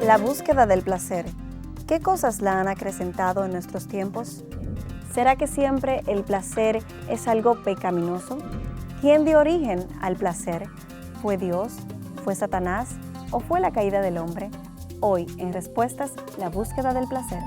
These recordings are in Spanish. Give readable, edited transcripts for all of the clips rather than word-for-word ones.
La búsqueda del placer. ¿Qué cosas la han acrecentado en nuestros tiempos? ¿Será que siempre el placer es algo pecaminoso? ¿Quién dio origen al placer? ¿Fue Dios? ¿Fue Satanás? ¿O fue la caída del hombre? Hoy, en Respuestas, la búsqueda del placer.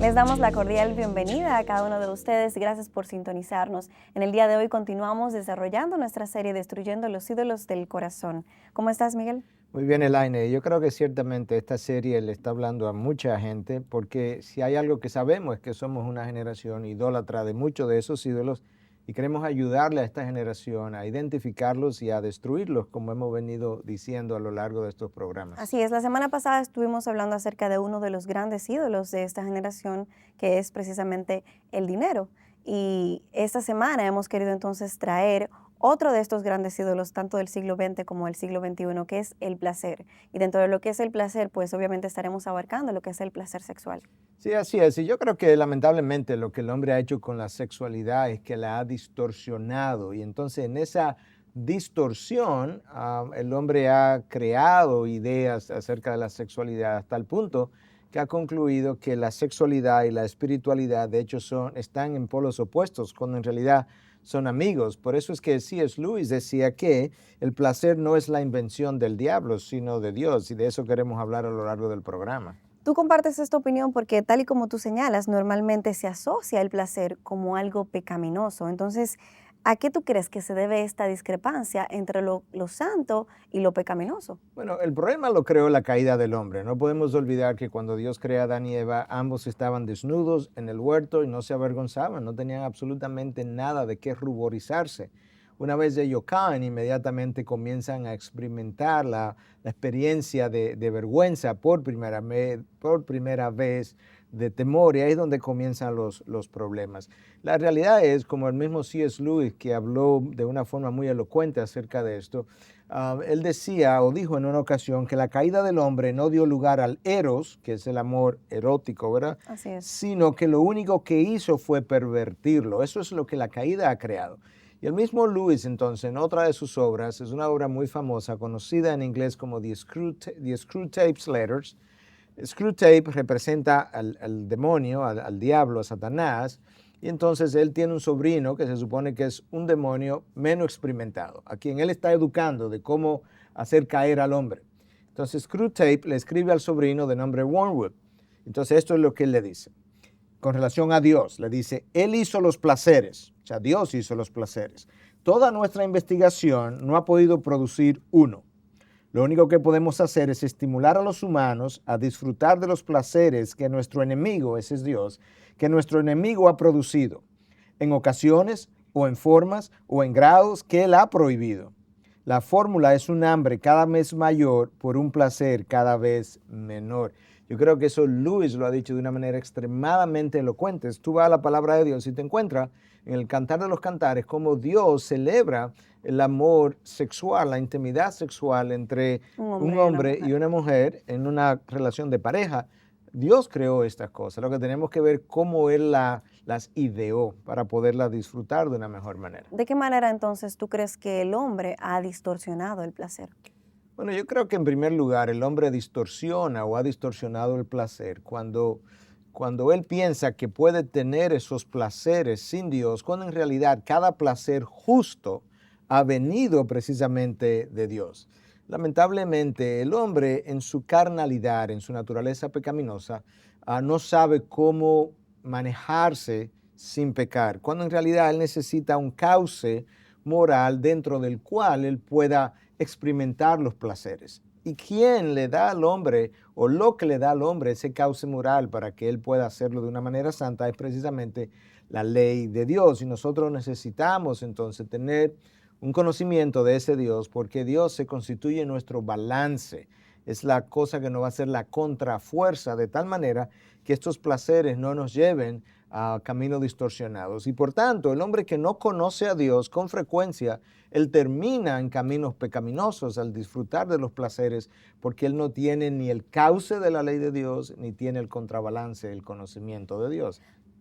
Les damos la cordial bienvenida a cada uno de ustedes. Gracias por sintonizarnos. En el día de hoy continuamos desarrollando nuestra serie Destruyendo los ídolos del corazón. ¿Cómo estás, Miguel? Muy bien, Elaine. Yo creo que ciertamente esta serie le está hablando a mucha gente porque si hay algo que sabemos es que somos una generación idólatra de muchos de esos ídolos y queremos ayudarle a esta generación a identificarlos y a destruirlos, como hemos venido diciendo a lo largo de estos programas. Así es, la semana pasada estuvimos hablando acerca de uno de los grandes ídolos de esta generación, que es precisamente el dinero. Y esta semana hemos querido entonces traer otro de estos grandes ídolos, tanto del siglo XX como del siglo XXI, que es el placer. Y dentro de lo que es el placer, pues obviamente estaremos abarcando lo que es el placer sexual. Sí, así es. Y yo creo que lamentablemente lo que el hombre ha hecho con la sexualidad es que la ha distorsionado. Y entonces en esa distorsión el hombre ha creado ideas acerca de la sexualidad hasta el punto que ha concluido que la sexualidad y la espiritualidad de hecho están en polos opuestos, cuando en realidad son amigos. Por eso es que C.S. Lewis decía que el placer no es la invención del diablo, sino de Dios. Y de eso queremos hablar a lo largo del programa. Tú compartes esta opinión porque, tal y como tú señalas, normalmente se asocia el placer como algo pecaminoso. Entonces, ¿a qué tú crees que se debe esta discrepancia entre lo santo y lo pecaminoso? Bueno, el problema lo creó la caída del hombre. No podemos olvidar que cuando Dios crea a Adán y Eva, ambos estaban desnudos en el huerto y no se avergonzaban, no tenían absolutamente nada de qué ruborizarse. Una vez ellos caen, inmediatamente comienzan a experimentar la experiencia de vergüenza por primera vez, de temor, y ahí es donde comienzan los problemas. La realidad es, como el mismo C.S. Lewis, que habló de una forma muy elocuente acerca de esto, él decía o dijo en una ocasión que la caída del hombre no dio lugar al eros, que es el amor erótico, ¿verdad? Así es. Sino que lo único que hizo fue pervertirlo. Eso es lo que la caída ha creado. Y el mismo Lewis, entonces, en otra de sus obras, es una obra muy famosa, conocida en inglés como The Screwtape's Letters. Screwtape representa al demonio, al diablo, a Satanás, y entonces él tiene un sobrino que se supone que es un demonio menos experimentado, a quien él está educando de cómo hacer caer al hombre. Entonces Screwtape le escribe al sobrino de nombre Wormwood. Entonces esto es lo que él le dice. Con relación a Dios, le dice, Él hizo los placeres, o sea, Dios hizo los placeres. Toda nuestra investigación no ha podido producir uno. Lo único que podemos hacer es estimular a los humanos a disfrutar de los placeres que nuestro enemigo, ese es Dios, que nuestro enemigo ha producido, en ocasiones o en formas o en grados que Él ha prohibido. La fórmula es un hambre cada vez mayor por un placer cada vez menor. Yo creo que eso Lewis lo ha dicho de una manera extremadamente elocuente. Tú vas a la palabra de Dios y te encuentras en el Cantar de los Cantares cómo Dios celebra el amor sexual, la intimidad sexual entre un hombre y una mujer en una relación de pareja. Dios creó estas cosas. Lo que tenemos que ver cómo Él las ideó para poderlas disfrutar de una mejor manera. ¿De qué manera entonces tú crees que el hombre ha distorsionado el placer? Bueno, yo creo que en primer lugar el hombre distorsiona o ha distorsionado el placer cuando él piensa que puede tener esos placeres sin Dios, cuando en realidad cada placer justo ha venido precisamente de Dios. Lamentablemente el hombre en su carnalidad, en su naturaleza pecaminosa, no sabe cómo manejarse sin pecar, cuando en realidad él necesita un cauce moral dentro del cual él pueda experimentar los placeres. ¿Y quién le da al hombre, o lo que le da al hombre ese cauce moral para que él pueda hacerlo de una manera santa? Es precisamente la ley de Dios. Y nosotros necesitamos entonces tener un conocimiento de ese Dios, porque Dios se constituye nuestro balance. es la cosa que nos va a hacer la contrafuerza, de tal manera que estos placeres no nos lleven a caminos distorsionados. Y por tanto, el hombre que no conoce a Dios, con frecuencia, él termina en caminos pecaminosos al disfrutar de los placeres, porque él no tiene ni el cauce de la ley de Dios, ni tiene el contrabalance, el conocimiento de Dios.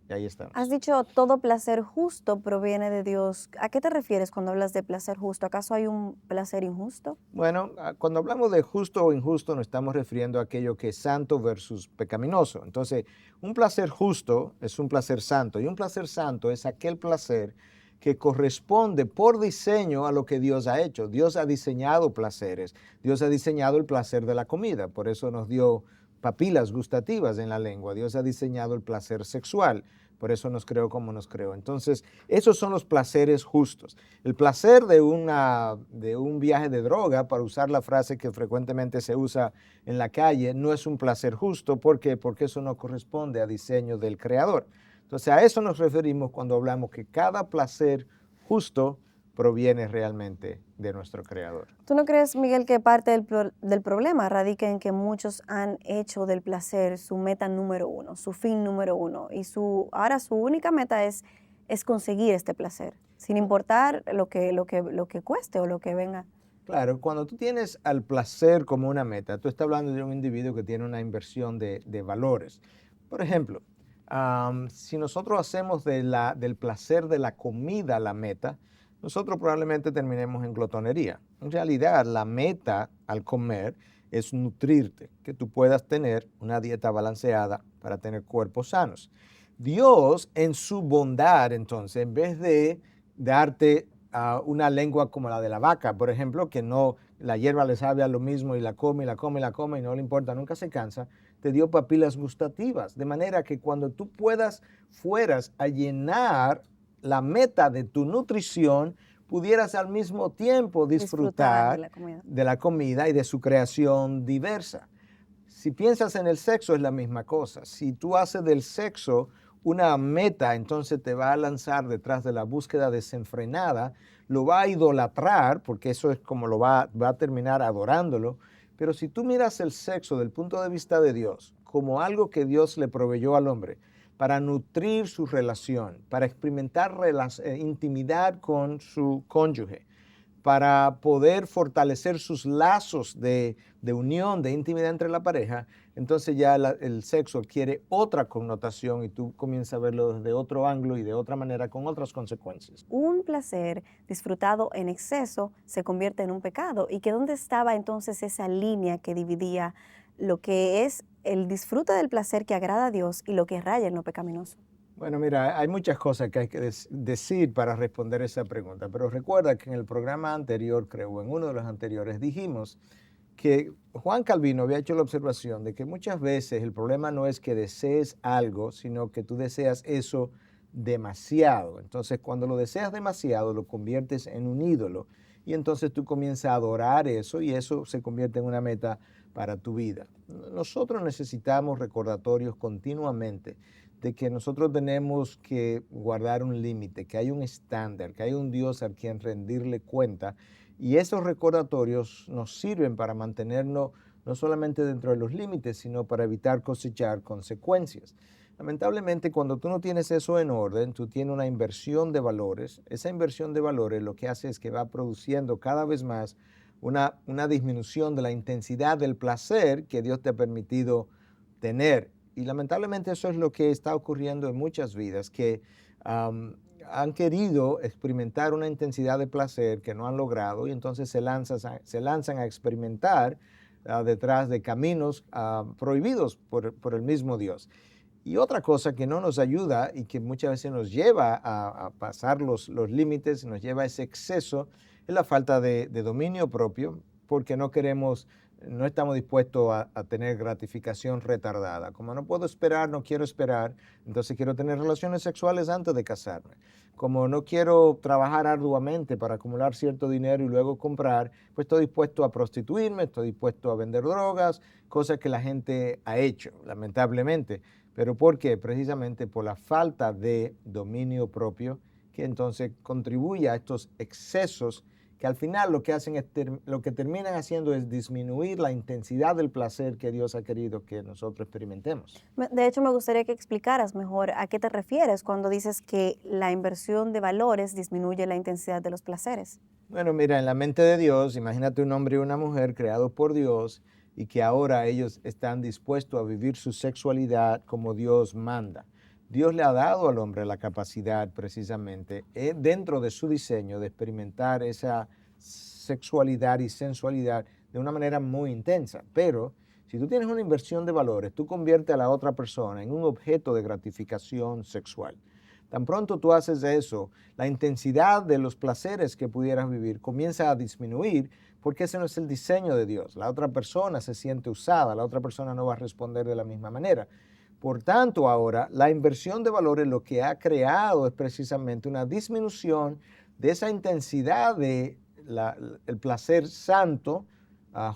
Y ahí Has estamos. dicho todo placer justo proviene de Dios. ¿A qué te refieres cuando hablas de placer justo? ¿Acaso hay un placer injusto? Bueno, cuando hablamos de justo o injusto, nos estamos refiriendo a aquello que es santo versus pecaminoso. Entonces, un placer justo es un placer santo, y un placer santo es aquel placer que corresponde por diseño a lo que Dios ha hecho. Dios ha diseñado placeres. Dios ha diseñado el placer de la comida. Por eso nos dio papilas gustativas en la lengua. Dios ha diseñado el placer sexual. Por eso nos creó como nos creó. Entonces, esos son los placeres justos. El placer de un viaje de droga, para usar la frase que frecuentemente se usa en la calle, no es un placer justo. ¿Por qué? Porque eso no corresponde a diseño del Creador. Entonces, a eso nos referimos cuando hablamos que cada placer justo proviene realmente de nuestro Creador. ¿Tú no crees, Miguel, que parte del problema radica en que muchos han hecho del placer su meta número uno, su fin número uno, y ahora su única meta es conseguir este placer, sin importar lo que cueste o lo que venga? Claro, cuando tú tienes al placer como una meta, tú estás hablando de un individuo que tiene una inversión de valores. Por ejemplo, si nosotros hacemos del placer de la comida la meta, nosotros probablemente terminemos en glotonería. En realidad, la meta al comer es nutrirte, que tú puedas tener una dieta balanceada para tener cuerpos sanos. Dios, en su bondad, entonces, en vez de darte una lengua como la de la vaca, por ejemplo, que no, la hierba le sabe a lo mismo y la come y la come y la come y no le importa, nunca se cansa, te dio papilas gustativas, de manera que cuando tú fueras a llenar la meta de tu nutrición, pudieras al mismo tiempo Disfrutar de disfrutar la comida. de la comida y de su creación diversa. Si piensas en el sexo, es la misma cosa. Si tú haces del sexo una meta, entonces te va a lanzar detrás de la búsqueda desenfrenada, lo va a idolatrar, porque eso es como va a terminar adorándolo. Pero si tú miras el sexo del punto de vista de Dios, como algo que Dios le proveyó al hombre para nutrir su relación, para experimentar intimidad con su cónyuge, para poder fortalecer sus lazos de unión, de intimidad entre la pareja, entonces ya el sexo adquiere otra connotación y tú comienzas a verlo desde otro ángulo y de otra manera con otras consecuencias. Un placer disfrutado en exceso se convierte en un pecado. ¿Y que dónde estaba entonces esa línea que dividía lo que es el disfrute del placer que agrada a Dios y lo que raya en lo pecaminoso? Bueno, mira, hay muchas cosas que hay que decir para responder esa pregunta, pero recuerda que en el programa anterior, creo, en uno de los anteriores, dijimos que Juan Calvino había hecho la observación de que muchas veces el problema no es que desees algo, sino que tú deseas eso demasiado. Entonces, cuando lo deseas demasiado, lo conviertes en un ídolo y entonces tú comienzas a adorar eso y eso se convierte en una meta para tu vida. Nosotros necesitamos recordatorios continuamente de que nosotros tenemos que guardar un límite, que hay un estándar, que hay un Dios a quien rendirle cuenta, y esos recordatorios nos sirven para mantenernos no solamente dentro de los límites, sino para evitar cosechar consecuencias. Lamentablemente, cuando tú no tienes eso en orden, tú tienes una inversión de valores. Esa inversión de valores lo que hace es que va produciendo cada vez más una disminución de la intensidad del placer que Dios te ha permitido tener. Y lamentablemente eso es lo que está ocurriendo en muchas vidas, que han querido experimentar una intensidad de placer que no han logrado y entonces se lanzan a experimentar detrás de caminos prohibidos por el mismo Dios. Y otra cosa que no nos ayuda y que muchas veces nos lleva a pasar los límites, nos lleva a ese exceso, es la falta de dominio propio, porque no estamos dispuestos a tener gratificación retardada. Como no puedo esperar, no quiero esperar, entonces quiero tener relaciones sexuales antes de casarme. Como no quiero trabajar arduamente para acumular cierto dinero y luego comprar, pues estoy dispuesto a prostituirme, estoy dispuesto a vender drogas, cosas que la gente ha hecho, lamentablemente. ¿Pero por qué? Precisamente por la falta de dominio propio, que entonces contribuye a estos excesos que al final lo que hacen es lo que terminan haciendo es disminuir la intensidad del placer que Dios ha querido que nosotros experimentemos. De hecho, me gustaría que explicaras mejor a qué te refieres cuando dices que la inversión de valores disminuye la intensidad de los placeres. Bueno, mira, en la mente de Dios, imagínate un hombre y una mujer creados por Dios y que ahora ellos están dispuestos a vivir su sexualidad como Dios manda. Dios le ha dado al hombre la capacidad precisamente dentro de su diseño de experimentar esa sexualidad y sensualidad de una manera muy intensa. Pero si tú tienes una inversión de valores, tú conviertes a la otra persona en un objeto de gratificación sexual. Tan pronto tú haces eso, la intensidad de los placeres que pudieras vivir comienza a disminuir porque ese no es el diseño de Dios. La otra persona se siente usada, la otra persona no va a responder de la misma manera. Por tanto, ahora la inversión de valores lo que ha creado es precisamente una disminución de esa intensidad de el placer santo,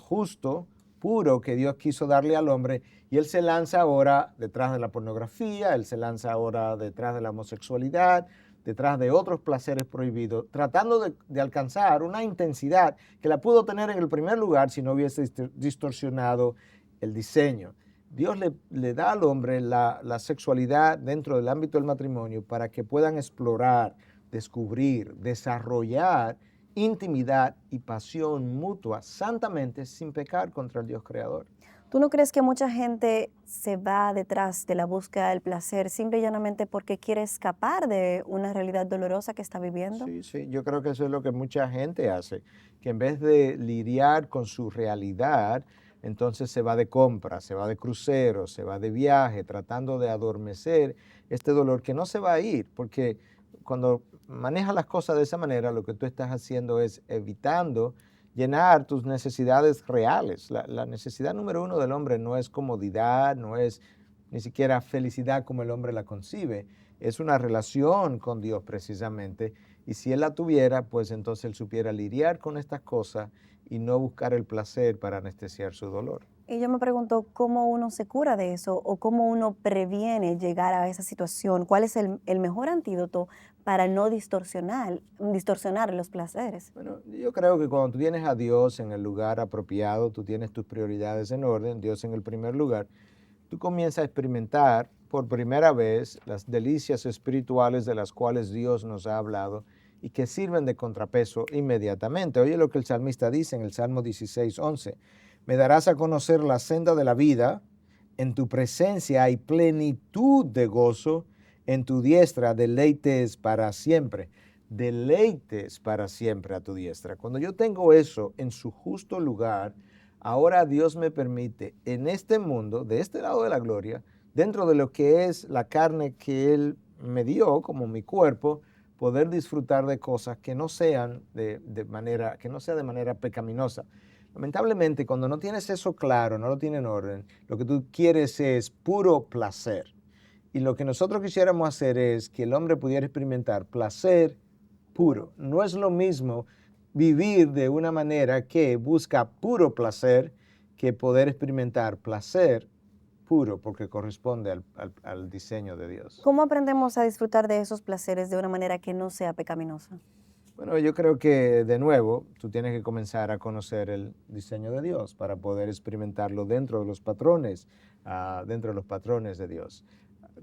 justo, puro que Dios quiso darle al hombre, y él se lanza ahora detrás de la pornografía, él se lanza ahora detrás de la homosexualidad, detrás de otros placeres prohibidos, tratando de alcanzar una intensidad que la pudo tener en el primer lugar si no hubiese distorsionado el diseño. Dios le da al hombre la sexualidad dentro del ámbito del matrimonio para que puedan explorar, descubrir, desarrollar intimidad y pasión mutua santamente sin pecar contra el Dios creador. ¿Tú no crees que mucha gente se va detrás de la búsqueda del placer simple y llanamente porque quiere escapar de una realidad dolorosa que está viviendo? Sí, sí, yo creo que eso es lo que mucha gente hace, que en vez de lidiar con su realidad, entonces se va de compra, se va de crucero, se va de viaje, tratando de adormecer este dolor que no se va a ir, porque cuando manejas las cosas de esa manera, lo que tú estás haciendo es evitando llenar tus necesidades reales. La necesidad número uno del hombre no es comodidad, no es ni siquiera felicidad como el hombre la concibe, es una relación con Dios precisamente. Y si él la tuviera, pues entonces él supiera lidiar con estas cosas y no buscar el placer para anestesiar su dolor. Y yo me pregunto cómo uno se cura de eso o cómo uno previene llegar a esa situación. ¿Cuál es el mejor antídoto para no distorsionar los placeres? Bueno, yo creo que cuando tú tienes a Dios en el lugar apropiado, tú tienes tus prioridades en orden, Dios en el primer lugar, tú comienzas a experimentar por primera vez las delicias espirituales de las cuales Dios nos ha hablado y que sirven de contrapeso inmediatamente. Oye lo que el salmista dice en el Salmo 16:11. Me darás a conocer la senda de la vida, en tu presencia hay plenitud de gozo, en tu diestra deleites para siempre. Deleites para siempre a tu diestra. Cuando yo tengo eso en su justo lugar, ahora Dios me permite en este mundo, de este lado de la gloria, dentro de lo que es la carne que Él me dio como mi cuerpo, poder disfrutar de cosas que no sean que no sea de manera pecaminosa. Lamentablemente, cuando no tienes eso claro, no lo tienes en orden, lo que tú quieres es puro placer. Y lo que nosotros quisiéramos hacer es que el hombre pudiera experimentar placer puro. No es lo mismo vivir de una manera que busca puro placer que poder experimentar placer puro porque corresponde al diseño de Dios. ¿Cómo aprendemos a disfrutar de esos placeres de una manera que no sea pecaminosa? Bueno, yo creo que de nuevo tú tienes que comenzar a conocer el diseño de Dios para poder experimentarlo dentro de los patrones de Dios.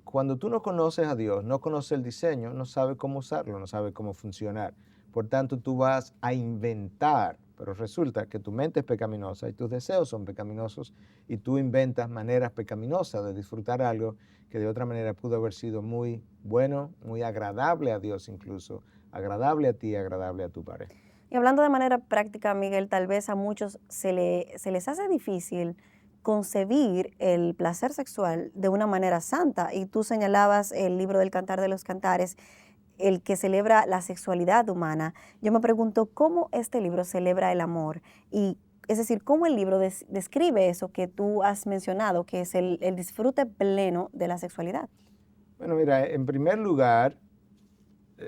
Cuando tú no conoces a Dios, no conoces el diseño, no sabes cómo usarlo, no sabes cómo funcionar. Por tanto, tú vas a inventar, pero resulta que tu mente es pecaminosa y tus deseos son pecaminosos y tú inventas maneras pecaminosas de disfrutar algo que de otra manera pudo haber sido muy bueno, muy agradable a Dios incluso, agradable a ti, agradable a tu pareja. Y hablando de manera práctica, Miguel, tal vez a muchos se les hace difícil concebir el placer sexual de una manera santa. Y tú señalabas el libro del Cantar de los Cantares, el que celebra la sexualidad humana. Yo me pregunto cómo este libro celebra el amor y es decir, cómo el libro describe eso que tú has mencionado, que es el disfrute pleno de la sexualidad. Bueno, mira, en primer lugar,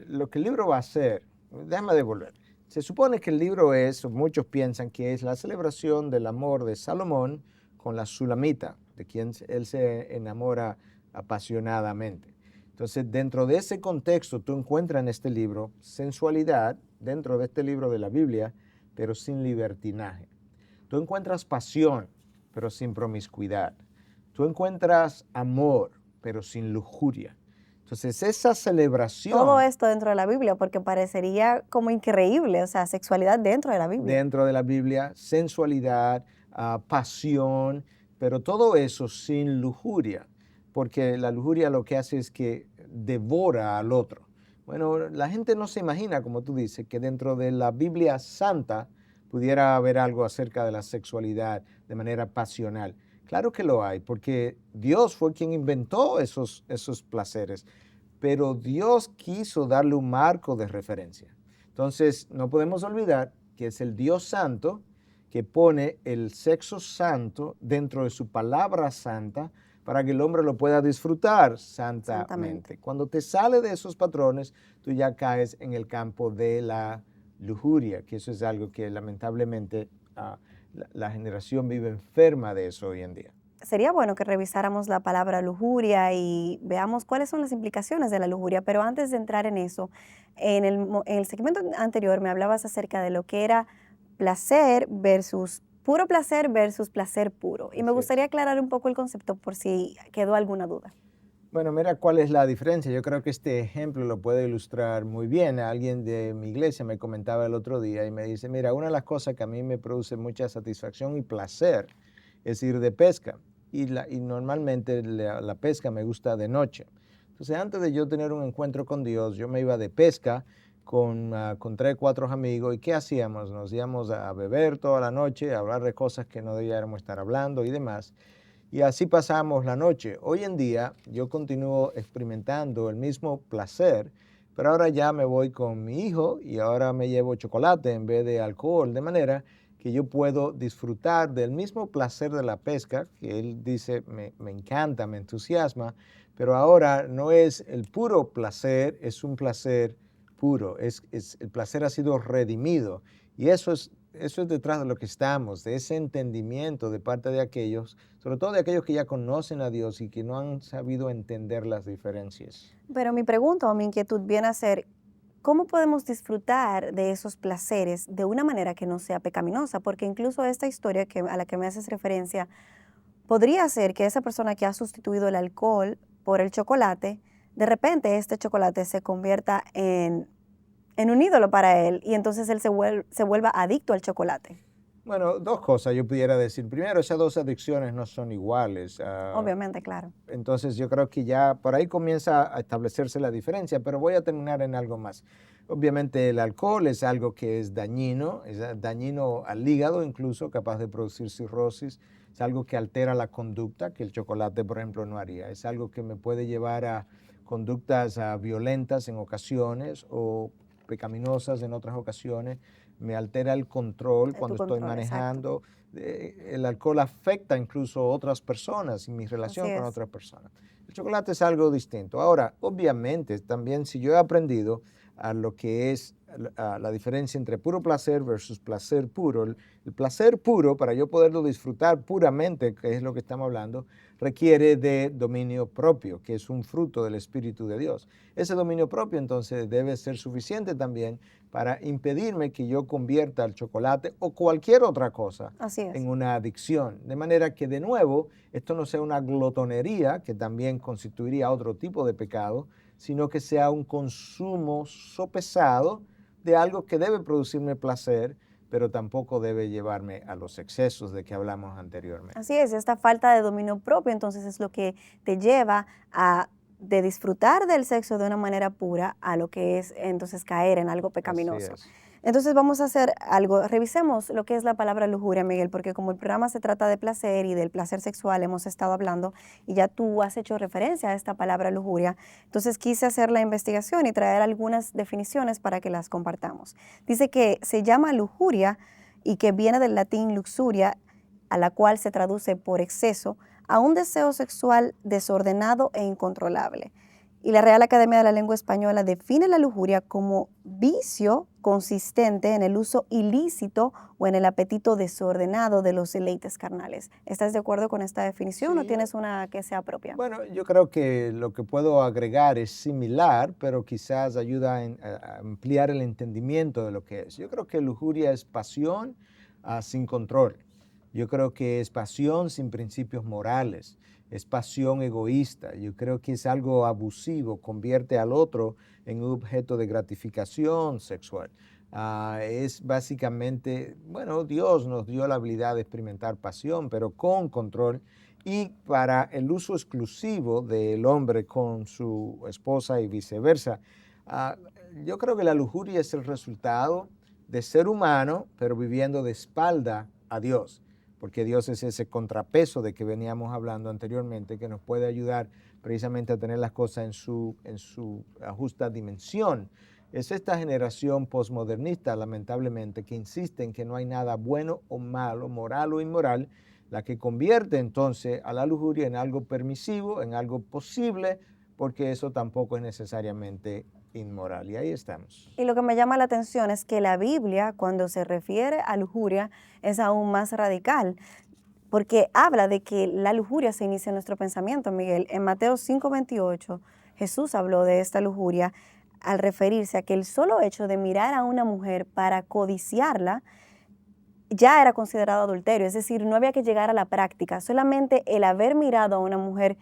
lo que el libro va a hacer, déjame devolver. Se supone que el libro es, muchos piensan que es la celebración del amor de Salomón con la Sulamita, de quien él se enamora apasionadamente. Entonces, dentro de ese contexto, tú encuentras en este libro sensualidad, dentro de este libro de la Biblia, pero sin libertinaje. Tú encuentras pasión, pero sin promiscuidad. Tú encuentras amor, pero sin lujuria. Entonces, esa Todo celebración esto dentro de la Biblia, porque parecería como increíble, o sea, sexualidad dentro de la Biblia. dentro de la Biblia, sensualidad, pasión, pero todo eso sin lujuria, porque la lujuria lo que hace es que devora al otro. Bueno, la gente no se imagina, como tú dices, que dentro de la Biblia santa pudiera haber algo acerca de la sexualidad de manera pasional. Claro que lo hay, porque Dios fue quien inventó esos placeres, pero Dios quiso darle un marco de referencia. Entonces, no podemos olvidar que es el Dios santo que pone el sexo santo dentro de su palabra santa para que el hombre lo pueda disfrutar santamente. Santamente. Cuando te sale de esos patrones, tú ya caes en el campo de la lujuria, que eso es algo que lamentablemente la generación vive enferma de eso hoy en día. Sería bueno que revisáramos la palabra lujuria y veamos cuáles son las implicaciones de la lujuria, pero antes de entrar en eso, en el segmento anterior me hablabas acerca de lo que era puro placer versus placer puro. Y me Así gustaría es. aclarar un poco el concepto por si quedó alguna duda. Bueno, mira cuál es la diferencia. Yo creo que este ejemplo lo puede ilustrar muy bien. Alguien de mi iglesia me comentaba el otro día y me dice, mira, una de las cosas que a mí me produce mucha satisfacción y placer es ir de pesca. Y normalmente la pesca me gusta de noche. Entonces, antes de yo tener un encuentro con Dios, yo me iba de pesca con 3, 4 amigos. ¿Y qué hacíamos? Nos íbamos a beber toda la noche, a hablar de cosas que no debíamos estar hablando y demás. Y así pasamos la noche. Hoy en día yo continúo experimentando el mismo placer, pero ahora ya me voy con mi hijo y ahora me llevo chocolate en vez de alcohol, de manera que yo puedo disfrutar del mismo placer de la pesca, que él dice me encanta, me entusiasma, pero ahora no es el puro placer, es un placer puro, el placer ha sido redimido y eso es detrás de lo que estamos, de ese entendimiento de parte de aquellos, sobre todo de aquellos que ya conocen a Dios y que no han sabido entender las diferencias. Pero mi pregunta o mi inquietud viene a ser, ¿cómo podemos disfrutar de esos placeres de una manera que no sea pecaminosa? Porque incluso esta historia a la que me haces referencia, podría ser que esa persona que ha sustituido el alcohol por el chocolate, de repente este chocolate se convierta en un ídolo para él y entonces él se vuelva adicto al chocolate. Bueno, dos cosas yo pudiera decir. Primero, esas dos adicciones no son iguales. Obviamente, claro. Entonces yo creo que ya por ahí comienza a establecerse la diferencia, pero voy a terminar en algo más. Obviamente el alcohol es algo que es dañino al hígado incluso, capaz de producir cirrosis, es algo que altera la conducta, que el chocolate, por ejemplo, no haría. Es algo que me puede llevar a conductas violentas en ocasiones o pecaminosas en otras ocasiones, me altera el control Tu cuando estoy control, exacto. manejando. El alcohol afecta incluso a otras personas y mi Así relación con es. otras personas. El chocolate es algo distinto. Ahora, obviamente, también si yo he aprendido a lo que es a la diferencia entre puro placer versus placer puro, el placer puro, para yo poderlo disfrutar puramente, que es lo que estamos hablando, requiere de dominio propio, que es un fruto del Espíritu de Dios. Ese dominio propio entonces debe ser suficiente también para impedirme que yo convierta el chocolate o cualquier otra cosa Así es. en una adicción. De manera que, de nuevo, esto no sea una glotonería, que también constituiría otro tipo de pecado, sino que sea un consumo sopesado de algo que debe producirme placer, pero tampoco debe llevarme a los excesos de que hablamos anteriormente. Así es, esta falta de dominio propio entonces es lo que te lleva a de disfrutar del sexo de una manera pura a lo que es entonces caer en algo Así pecaminoso. es. Entonces vamos a hacer algo, revisemos lo que es la palabra lujuria, Miguel, porque como el programa se trata de placer y del placer sexual hemos estado hablando y ya tú has hecho referencia a esta palabra lujuria, entonces quise hacer la investigación y traer algunas definiciones para que las compartamos. Dice que se llama lujuria y que viene del latín luxuria, a la cual se traduce por exceso, a un deseo sexual desordenado e incontrolable. Y la Real Academia de la Lengua Española define la lujuria como vicio consistente en el uso ilícito o en el apetito desordenado de los deleites carnales. ¿Estás de acuerdo con esta definición o Sí, tienes una que sea propia? bueno, yo creo que lo que puedo agregar es similar, pero quizás ayuda a ampliar el entendimiento de lo que es. Yo creo que lujuria es pasión sin control. Yo creo que es pasión sin principios morales. Es pasión egoísta. Yo creo que es algo abusivo, convierte al otro en un objeto de gratificación sexual. Es básicamente, bueno, Dios nos dio la habilidad de experimentar pasión, pero con control y para el uso exclusivo del hombre con su esposa y viceversa. Ah, yo creo que la lujuria es el resultado de ser humano, pero viviendo de espalda a Dios, porque Dios es ese contrapeso de que veníamos hablando anteriormente, que nos puede ayudar precisamente a tener las cosas en su justa dimensión. Es esta generación posmodernista, lamentablemente, que insiste en que no hay nada bueno o malo, moral o inmoral, la que convierte entonces a la lujuria en algo permisivo, en algo posible, porque eso tampoco es necesariamente inmoral. Y ahí estamos. Y lo que me llama la atención es que la Biblia, cuando se refiere a lujuria, es aún más radical, porque habla de que la lujuria se inicia en nuestro pensamiento, Miguel. En Mateo 5:28, Jesús habló de esta lujuria al referirse a que el solo hecho de mirar a una mujer para codiciarla ya era considerado adulterio, es decir, no había que llegar a la práctica, solamente el haber mirado a una mujer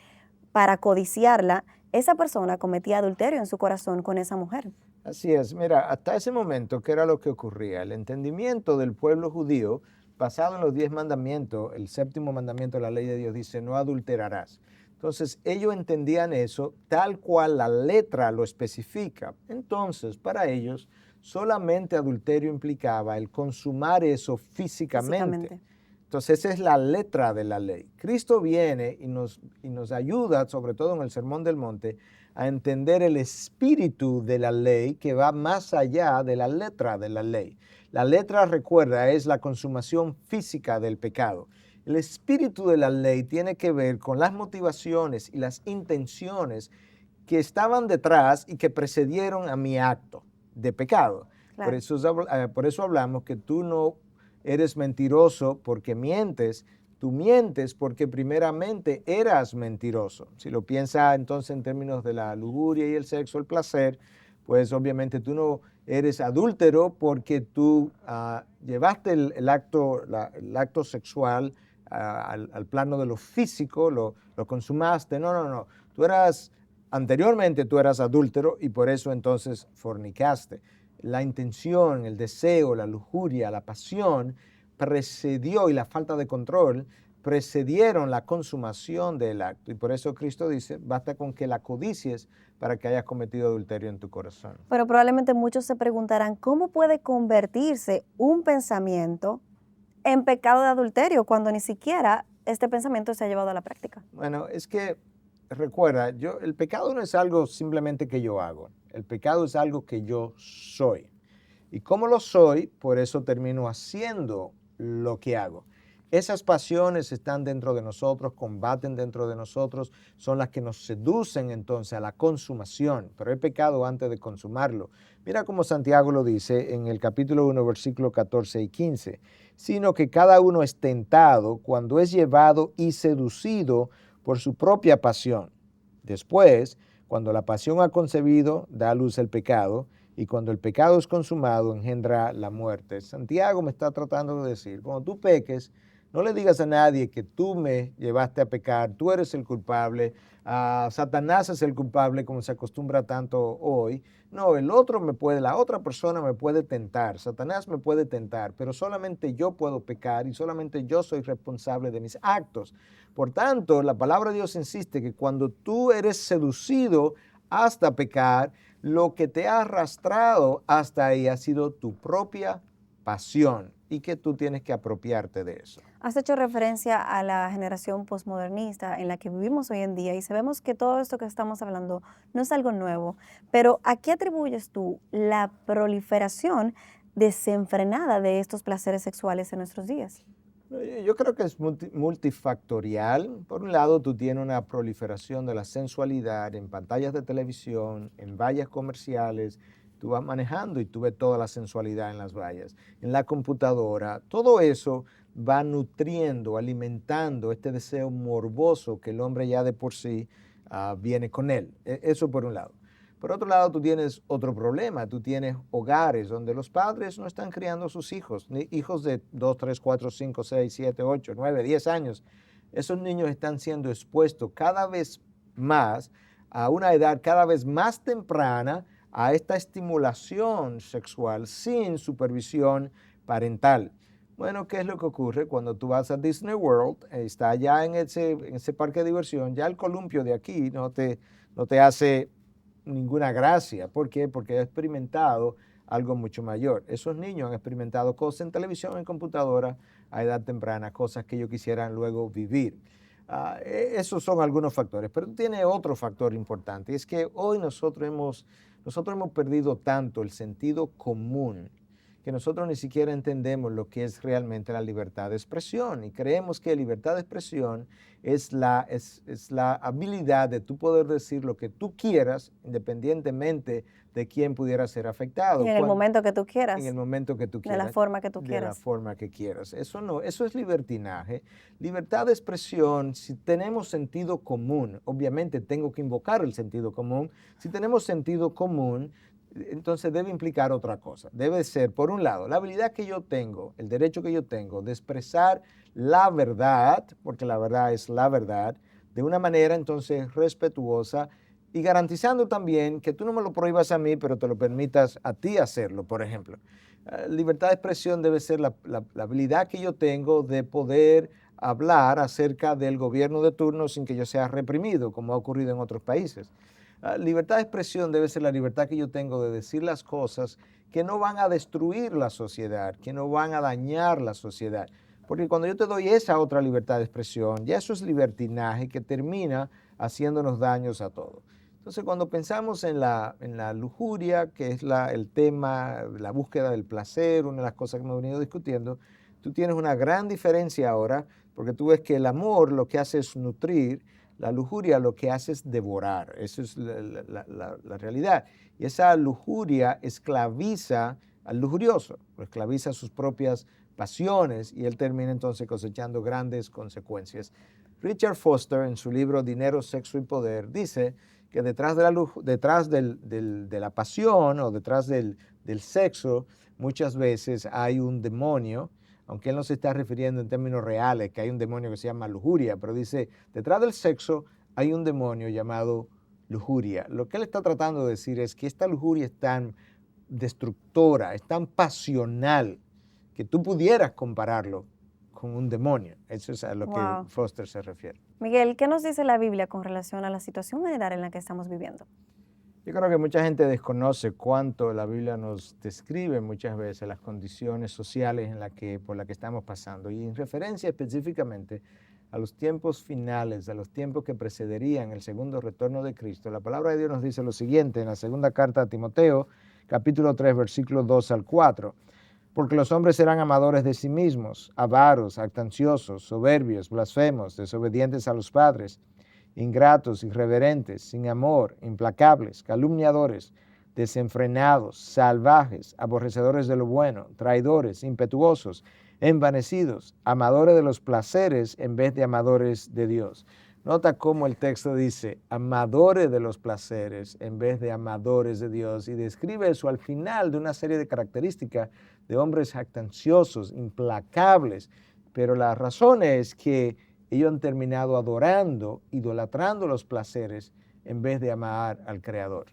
para codiciarla, esa persona cometía adulterio en su corazón con esa mujer. Así es, mira, hasta ese momento, ¿qué era lo que ocurría? El entendimiento del pueblo judío, basado en los 10 mandamientos, el séptimo mandamiento de la ley de Dios dice, no adulterarás. Entonces, ellos entendían eso tal cual la letra lo especifica. Entonces, para ellos, solamente adulterio implicaba el consumar eso físicamente. Físicamente. Entonces, esa es la letra de la ley. Cristo viene y nos ayuda, sobre todo en el Sermón del Monte, a entender el espíritu de la ley que va más allá de la letra de la ley. La letra, recuerda, es la consumación física del pecado. El espíritu de la ley tiene que ver con las motivaciones y las intenciones que estaban detrás y que precedieron a mi acto de pecado. Claro. Por eso hablamos que tú no eres mentiroso porque mientes, tú mientes porque primeramente eras mentiroso. Si lo piensas entonces en términos de la lujuria y el sexo, el placer, pues obviamente tú no eres adúltero porque tú llevaste el acto sexual al plano de lo físico, lo consumaste. No, no, no. Anteriormente tú eras adúltero y por eso entonces fornicaste. La intención, el deseo, la lujuria, la pasión precedió y la falta de control precedieron la consumación del acto. Y por eso Cristo dice, basta con que la codicies para que hayas cometido adulterio en tu corazón. Pero probablemente muchos se preguntarán, ¿cómo puede convertirse un pensamiento en pecado de adulterio cuando ni siquiera este pensamiento se ha llevado a la práctica? Bueno, es que recuerda, el pecado no es algo simplemente que yo hago. El pecado es algo que yo soy. Y como lo soy, por eso termino haciendo lo que hago. Esas pasiones están dentro de nosotros, combaten dentro de nosotros, son las que nos seducen entonces a la consumación, pero hay pecado antes de consumarlo. Mira cómo Santiago lo dice en el capítulo 1, versículos 14 y 15, sino que cada uno es tentado cuando es llevado y seducido por su propia pasión. Después, cuando la pasión ha concebido, da a luz el pecado, y cuando el pecado es consumado, engendra la muerte. Santiago me está tratando de decir, cuando tú peques, no le digas a nadie que tú me llevaste a pecar, tú eres el culpable, Satanás es el culpable, como se acostumbra tanto hoy. No, la otra persona me puede tentar, Satanás me puede tentar, pero solamente yo puedo pecar y solamente yo soy responsable de mis actos. Por tanto, la palabra de Dios insiste que cuando tú eres seducido hasta pecar, lo que te ha arrastrado hasta ahí ha sido tu propia pasión y que tú tienes que apropiarte de eso. Has hecho referencia a la generación posmodernista en la que vivimos hoy en día y sabemos que todo esto que estamos hablando no es algo nuevo, pero ¿a qué atribuyes tú la proliferación desenfrenada de estos placeres sexuales en nuestros días? Yo creo que es multifactorial. Por un lado, tú tienes una proliferación de la sensualidad en pantallas de televisión, en vallas comerciales. Tú vas manejando y tú ves toda la sensualidad en las vallas, en la computadora. Todo eso va nutriendo, alimentando este deseo morboso que el hombre ya de por sí viene con él. Eso por un lado. Por otro lado, tú tienes otro problema. Tú tienes hogares donde los padres no están criando a sus hijos, ni hijos de 2, 3, 4, 5, 6, 7, 8, 9, 10 años. Esos niños están siendo expuestos cada vez más a una edad cada vez más temprana a esta estimulación sexual sin supervisión parental. Bueno, ¿qué es lo que ocurre cuando tú vas a Disney World? Está allá en ese parque de diversión, ya el columpio de aquí no te hace ninguna gracia. ¿Por qué? Porque he experimentado algo mucho mayor. Esos niños han experimentado cosas en televisión, en computadora, a edad temprana, cosas que ellos quisieran luego vivir. Esos son algunos factores, pero tiene otro factor importante, y es que hoy nosotros hemos perdido tanto el sentido común que nosotros ni siquiera entendemos lo que es realmente la libertad de expresión y creemos que libertad de expresión es la habilidad de tú poder decir lo que tú quieras independientemente de quién pudiera ser Y afectado. en el momento que tú En el quieras, momento que tú de la quieras, forma que tú de la quieras. forma que quieras. Eso no, eso es libertinaje. Libertad de expresión, si tenemos sentido común, obviamente tengo que invocar el sentido común. Si tenemos sentido común, entonces debe implicar otra cosa. Debe ser, por un lado, la habilidad que yo tengo, el derecho que yo tengo de expresar la verdad, porque la verdad es la verdad, de una manera entonces respetuosa y garantizando también que tú no me lo prohíbas a mí, pero te lo permitas a ti hacerlo, por ejemplo. Libertad de expresión debe ser la habilidad que yo tengo de poder hablar acerca del gobierno de turno sin que yo sea reprimido, como ha ocurrido en otros países. Libertad de expresión debe ser la libertad que yo tengo de decir las cosas que no van a destruir la sociedad, que no van a dañar la sociedad. Porque cuando yo te doy esa otra libertad de expresión, ya eso es libertinaje que termina haciéndonos daños a todos. Entonces, cuando pensamos en la lujuria, que es el tema, la búsqueda del placer, una de las cosas que hemos venido discutiendo, tú tienes una gran diferencia ahora, porque tú ves que el amor lo que hace es nutrir, la lujuria lo que hace es devorar. Eso es la realidad. Y esa lujuria esclaviza al lujurioso, lo esclaviza a sus propias pasiones y él termina entonces cosechando grandes consecuencias. Richard Foster, en su libro Dinero, Sexo y Poder, dice que detrás de la pasión o detrás del sexo muchas veces hay un demonio, aunque él no se está refiriendo en términos reales, que hay un demonio que se llama lujuria, pero dice, detrás del sexo hay un demonio llamado lujuria. Lo que él está tratando de decir es que esta lujuria es tan destructora, es tan pasional, que tú pudieras compararlo con un demonio. Eso es a lo que Wow. Foster se refiere. Miguel, ¿qué nos dice la Biblia con relación a la situación general en la que estamos viviendo? Yo creo que mucha gente desconoce cuánto la Biblia nos describe muchas veces las condiciones sociales por las que estamos pasando. Y en referencia específicamente a los tiempos finales, a los tiempos que precederían el segundo retorno de Cristo, la palabra de Dios nos dice lo siguiente en la segunda carta a Timoteo, capítulo 3, versículos 2 al 4. Porque los hombres serán amadores de sí mismos, avaros, actanciosos, soberbios, blasfemos, desobedientes a los padres, ingratos, irreverentes, sin amor, implacables, calumniadores, desenfrenados, salvajes, aborrecedores de lo bueno, traidores, impetuosos, envanecidos, amadores de los placeres en vez de amadores de Dios. Nota cómo el texto dice amadores de los placeres en vez de amadores de Dios y describe eso al final de una serie de características de hombres jactanciosos, implacables. Pero la razón es que ellos han terminado adorando, idolatrando los placeres en vez de amar al Creador.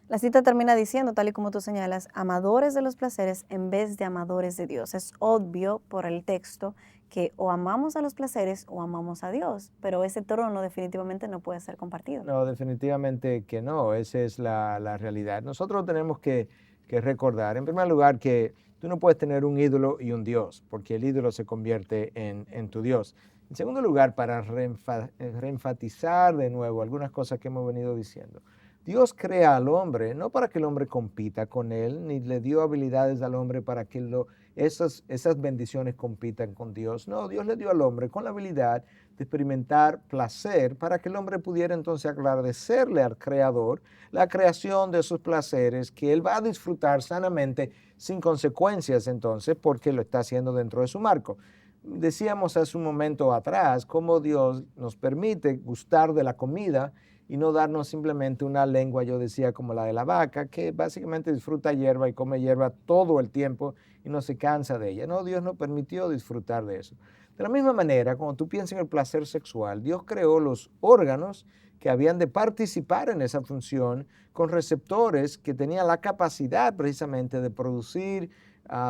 La cita termina diciendo, tal y como tú señalas, amadores de los placeres en vez de amadores de Dios. Es obvio por el texto que o amamos a los placeres o amamos a Dios, pero ese trono definitivamente no puede ser compartido. No, definitivamente que no, esa es la realidad. Nosotros tenemos que recordar, en primer lugar, que tú no puedes tener un ídolo y un Dios, porque el ídolo se convierte en tu Dios. En segundo lugar, para reenfatizar de nuevo algunas cosas que hemos venido diciendo, Dios crea al hombre no para que el hombre compita con él, ni le dio habilidades al hombre para que esas bendiciones compitan con Dios. No, Dios le dio al hombre con la habilidad de experimentar placer para que el hombre pudiera entonces agradecerle al Creador la creación de esos placeres que él va a disfrutar sanamente sin consecuencias entonces porque lo está haciendo dentro de su marco. Decíamos hace un momento atrás cómo Dios nos permite gustar de la comida y no darnos simplemente una lengua, yo decía, como la de la vaca, que básicamente disfruta hierba y come hierba todo el tiempo y no se cansa de ella. No, Dios nos permitió disfrutar de eso. De la misma manera, cuando tú piensas en el placer sexual, Dios creó los órganos que habían de participar en esa función con receptores que tenían la capacidad precisamente de producir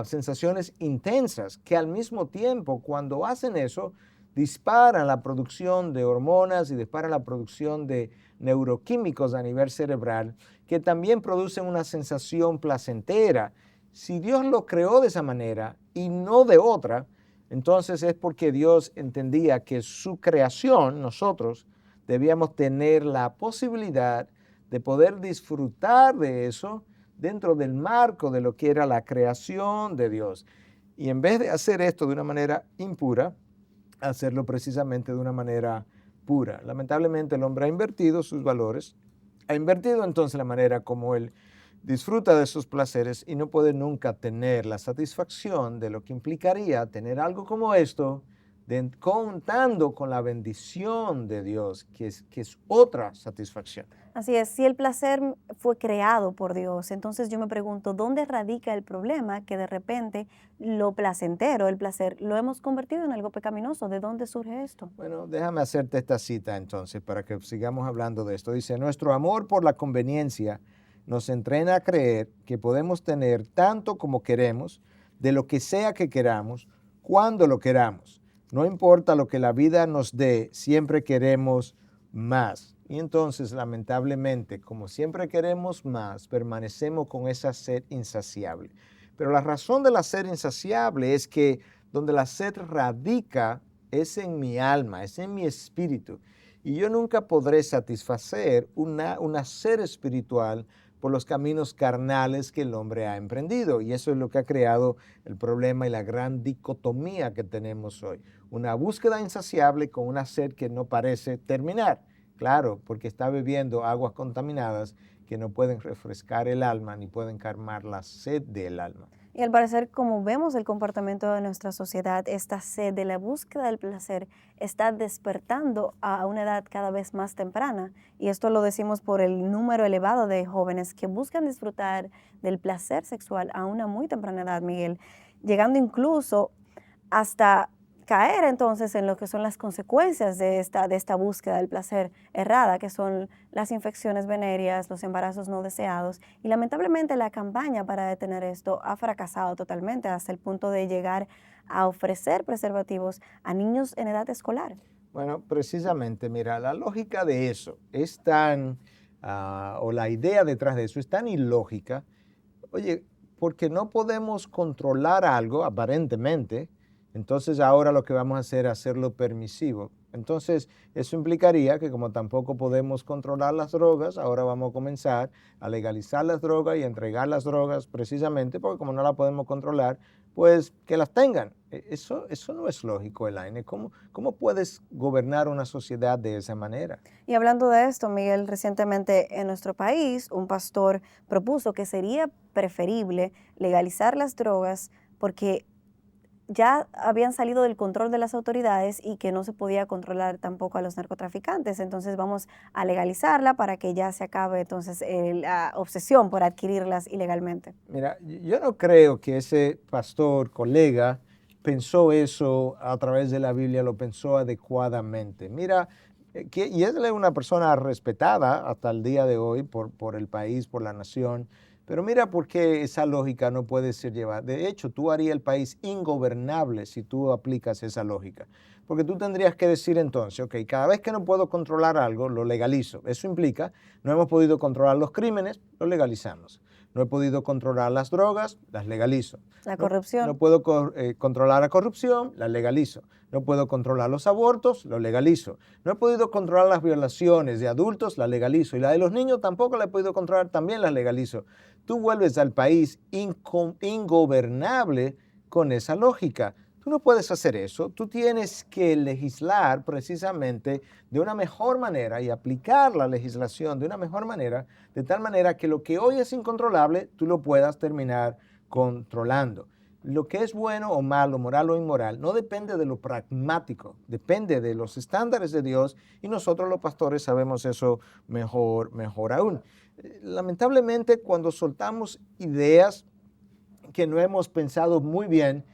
sensaciones intensas, que al mismo tiempo, cuando hacen eso, disparan la producción de hormonas y disparan la producción de neuroquímicos a nivel cerebral que también producen una sensación placentera. Si Dios lo creó de esa manera y no de otra, entonces es porque Dios entendía que su creación, nosotros, debíamos tener la posibilidad de poder disfrutar de eso dentro del marco de lo que era la creación de Dios. Y en vez de hacer esto de una manera impura, hacerlo precisamente de una manera pura. Lamentablemente el hombre ha invertido sus valores, ha invertido entonces la manera como él disfruta de sus placeres y no puede nunca tener la satisfacción de lo que implicaría tener algo como esto, contando con la bendición de Dios, que es otra satisfacción. Así es, si el placer fue creado por Dios, entonces yo me pregunto, ¿dónde radica el problema que de repente lo placentero, el placer, lo hemos convertido en algo pecaminoso? ¿De dónde surge esto? Bueno, déjame hacerte esta cita entonces para que sigamos hablando de esto. Dice, nuestro amor por la conveniencia nos entrena a creer que podemos tener tanto como queremos, de lo que sea que queramos, cuando lo queramos. No importa lo que la vida nos dé, siempre queremos más. Y entonces, lamentablemente, como siempre queremos más, permanecemos con esa sed insaciable. Pero la razón de la sed insaciable es que donde la sed radica es en mi alma, es en mi espíritu. Y yo nunca podré satisfacer una sed espiritual por los caminos carnales que el hombre ha emprendido. Y eso es lo que ha creado el problema y la gran dicotomía que tenemos hoy. Una búsqueda insaciable con una sed que no parece terminar. Claro, porque está bebiendo aguas contaminadas que no pueden refrescar el alma ni pueden calmar la sed del alma. Y al parecer, como vemos el comportamiento de nuestra sociedad, esta sed de la búsqueda del placer está despertando a una edad cada vez más temprana. Y esto lo decimos por el número elevado de jóvenes que buscan disfrutar del placer sexual a una muy temprana edad, Miguel, llegando incluso hasta caer entonces en lo que son las consecuencias de esta búsqueda del placer errada, que son las infecciones venéreas, los embarazos no deseados. Y lamentablemente la campaña para detener esto ha fracasado totalmente hasta el punto de llegar a ofrecer preservativos a niños en edad escolar. Bueno, precisamente, mira, la lógica de eso es tan, o la idea detrás de eso es tan ilógica. Oye, porque no podemos controlar algo, aparentemente, entonces ahora lo que vamos a hacer es hacerlo permisivo. Entonces, eso implicaría que como tampoco podemos controlar las drogas, ahora vamos a comenzar a legalizar las drogas y a entregar las drogas precisamente porque como no las podemos controlar, pues que las tengan. Eso no es lógico, Elaine. ¿Cómo puedes gobernar una sociedad de esa manera? Y hablando de esto, Miguel, recientemente en nuestro país, un pastor propuso que sería preferible legalizar las drogas porque ya habían salido del control de las autoridades y que no se podía controlar tampoco a los narcotraficantes. Entonces vamos a legalizarla para que ya se acabe entonces la obsesión por adquirirlas ilegalmente. Mira, yo no creo que ese pastor, colega, pensó eso a través de la Biblia, lo pensó adecuadamente. Mira, y él es una persona respetada hasta el día de hoy por el país, por la nación, pero mira por qué esa lógica no puede ser llevada. De hecho, tú harías el país ingobernable si tú aplicas esa lógica. Porque tú tendrías que decir entonces, ok, cada vez que no puedo controlar algo, lo legalizo. Eso implica, no hemos podido controlar los crímenes, lo legalizamos. No he podido controlar las drogas, las legalizo. La corrupción. No puedo controlar la corrupción, la legalizo. No puedo controlar los abortos, lo legalizo. No he podido controlar las violaciones de adultos, la legalizo. Y la de los niños tampoco la he podido controlar, también la legalizo. Tú vuelves al país ingobernable con esa lógica. Tú no puedes hacer eso. Tú tienes que legislar precisamente de una mejor manera y aplicar la legislación de una mejor manera, de tal manera que lo que hoy es incontrolable, tú lo puedas terminar controlando. Lo que es bueno o malo, moral o inmoral, no depende de lo pragmático, depende de los estándares de Dios y nosotros los pastores sabemos eso mejor aún. Lamentablemente, cuando soltamos ideas que no hemos pensado muy bien,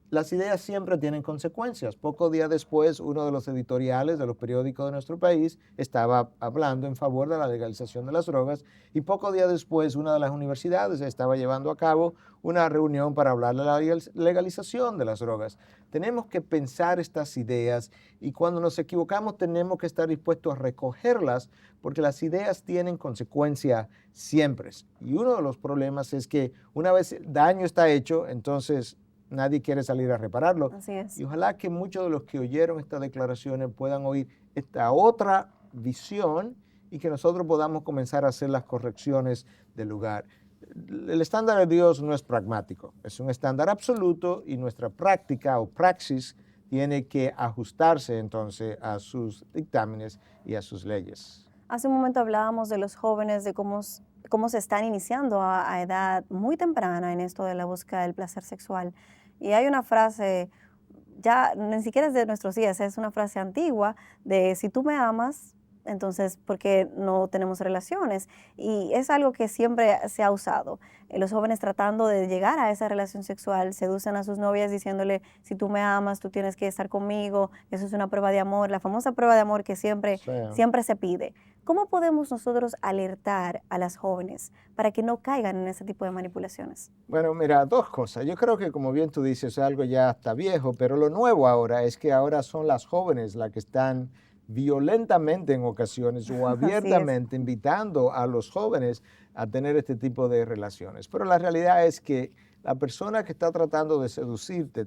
las ideas siempre tienen consecuencias. Pocos días después, uno de los editoriales de los periódicos de nuestro país estaba hablando en favor de la legalización de las drogas y pocos días después, una de las universidades estaba llevando a cabo una reunión para hablar de la legalización de las drogas. Tenemos que pensar estas ideas y cuando nos equivocamos tenemos que estar dispuestos a recogerlas porque las ideas tienen consecuencias siempre. Y uno de los problemas es que una vez el daño está hecho, entonces nadie quiere salir a repararlo. Así es. Y ojalá que muchos de los que oyeron estas declaraciones puedan oír esta otra visión y que nosotros podamos comenzar a hacer las correcciones del lugar. El estándar de Dios no es pragmático, es un estándar absoluto y nuestra práctica o praxis tiene que ajustarse entonces a sus dictámenes y a sus leyes. Hace un momento hablábamos de los jóvenes, de cómo se están iniciando a edad muy temprana en esto de la búsqueda del placer sexual. Y hay una frase, ya ni siquiera es de nuestros días, es una frase antigua de si tú me amas, entonces, ¿por qué no tenemos relaciones? Y es algo que siempre se ha usado. Los jóvenes tratando de llegar a esa relación sexual seducen a sus novias diciéndole, si tú me amas, tú tienes que estar conmigo, eso es una prueba de amor, la famosa prueba de amor que siempre, Sí. siempre se pide. ¿Cómo podemos nosotros alertar a las jóvenes para que no caigan en ese tipo de manipulaciones? Bueno, mira, dos cosas. Yo creo que como bien tú dices, es algo ya está viejo, pero lo nuevo ahora es que ahora son las jóvenes las que están violentamente en ocasiones o Así es. abiertamente invitando a los jóvenes a tener este tipo de relaciones. Pero la realidad es que la persona que está tratando de seducirte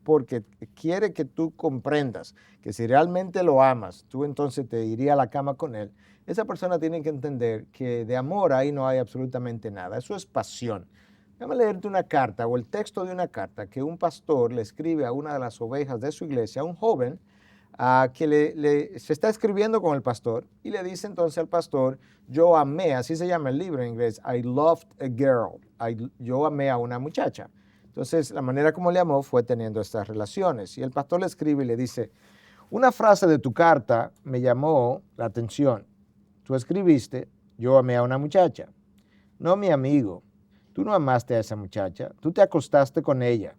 porque quiere que tú comprendas que si realmente lo amas, tú entonces te irías a la cama con él. Esa persona tiene que entender que de amor ahí no hay absolutamente nada. Eso es pasión. Déjame leerte una carta o el texto de una carta que un pastor le escribe a una de las ovejas de su iglesia, a un joven, que se está escribiendo con el pastor y le dice entonces al pastor, yo amé, así se llama el libro en inglés, I loved a girl, yo amé a una muchacha. Entonces la manera como le amó fue teniendo estas relaciones y el pastor le escribe y le dice, una frase de tu carta me llamó la atención. Tú escribiste, yo amé a una muchacha. No, mi amigo, tú no amaste a esa muchacha, tú te acostaste con ella.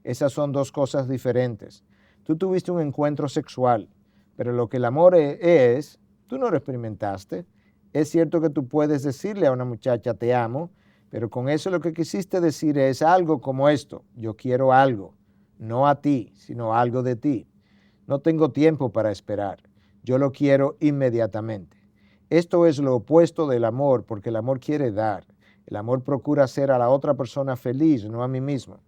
Esas son dos cosas diferentes. Tú tuviste un encuentro sexual, pero lo que el amor es, tú no lo experimentaste. Es cierto que tú puedes decirle a una muchacha te amo, pero con eso lo que quisiste decir es algo como esto, yo quiero algo, no a ti, sino algo de ti. No tengo tiempo para esperar, yo lo quiero inmediatamente. Esto es lo opuesto del amor, porque el amor quiere dar. El amor procura hacer a la otra persona feliz, no a mí mismo.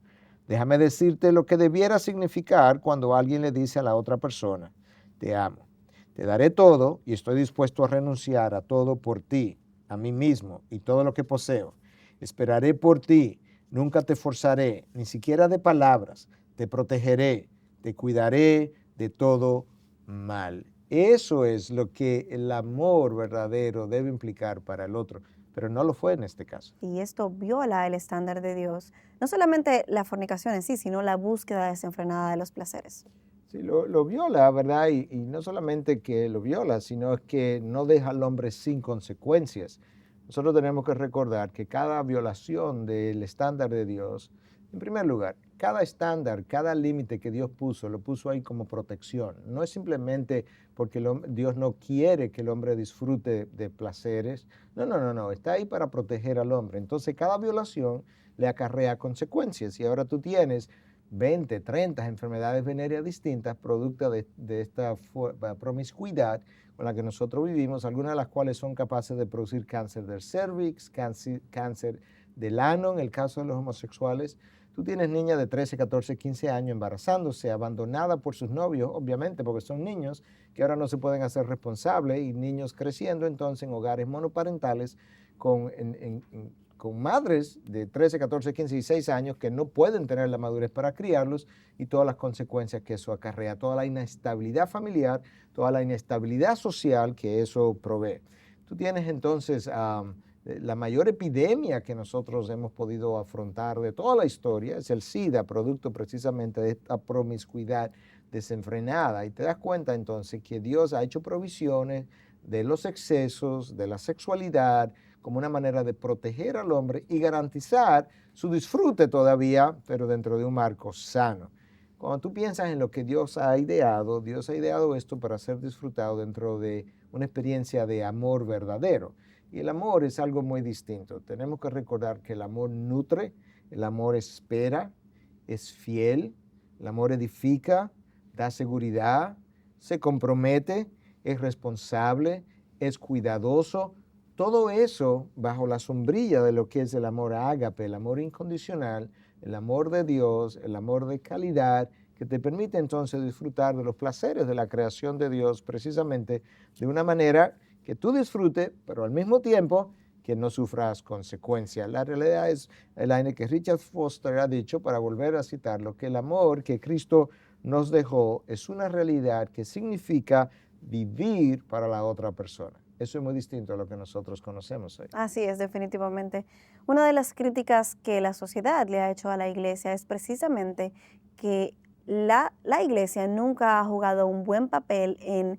Déjame decirte lo que debiera significar cuando alguien le dice a la otra persona, te amo. Te daré todo y estoy dispuesto a renunciar a todo por ti, a mí mismo y todo lo que poseo. Esperaré por ti, nunca te forzaré, ni siquiera de palabras. Te protegeré, te cuidaré de todo mal. Eso es lo que el amor verdadero debe implicar para el otro, pero no lo fue en este caso. Y esto viola el estándar de Dios. No solamente la fornicación en sí, sino la búsqueda desenfrenada de los placeres. Sí, lo viola, ¿verdad? Y no solamente que lo viola, sino es que no deja al hombre sin consecuencias. Nosotros tenemos que recordar que cada violación del estándar de Dios, en primer lugar, cada estándar, cada límite que Dios puso, lo puso ahí como protección. No es simplemente porque Dios no quiere que el hombre disfrute de placeres. No. Está ahí para proteger al hombre. Entonces, cada violación le acarrea consecuencias. Y ahora tú tienes 20, 30 enfermedades venéreas distintas, producto de esta promiscuidad con la que nosotros vivimos, algunas de las cuales son capaces de producir cáncer del cervix, cáncer del ano en el caso de los homosexuales. Tú tienes niñas de 13, 14, 15 años embarazándose, abandonadas por sus novios, obviamente, porque son niños que ahora no se pueden hacer responsables, y niños creciendo entonces en hogares monoparentales con madres de 13, 14, 15 y 16 años que no pueden tener la madurez para criarlos, y todas las consecuencias que eso acarrea, toda la inestabilidad familiar, toda la inestabilidad social que eso provee. Tú tienes entonces la mayor epidemia que nosotros hemos podido afrontar de toda la historia, es el SIDA, producto precisamente de esta promiscuidad desenfrenada. Y te das cuenta entonces que Dios ha hecho provisiones de los excesos, de la sexualidad, como una manera de proteger al hombre y garantizar su disfrute todavía, pero dentro de un marco sano. Cuando tú piensas en lo que Dios ha ideado esto para ser disfrutado dentro de una experiencia de amor verdadero. Y el amor es algo muy distinto. Tenemos que recordar que el amor nutre, el amor espera, es fiel, el amor edifica, da seguridad, se compromete, es responsable, es cuidadoso. Todo eso bajo la sombrilla de lo que es el amor ágape, el amor incondicional, el amor de Dios, el amor de calidad, que te permite entonces disfrutar de los placeres de la creación de Dios precisamente de una manera que tú disfrutes, pero al mismo tiempo que no sufras consecuencias. La realidad es, Elaine, que Richard Foster ha dicho, para volver a citarlo, que el amor que Cristo nos dejó es una realidad que significa vivir para la otra persona. Eso es muy distinto a lo que nosotros conocemos hoy. Así es, definitivamente. Una de las críticas que la sociedad le ha hecho a la iglesia es precisamente que la iglesia nunca ha jugado un buen papel en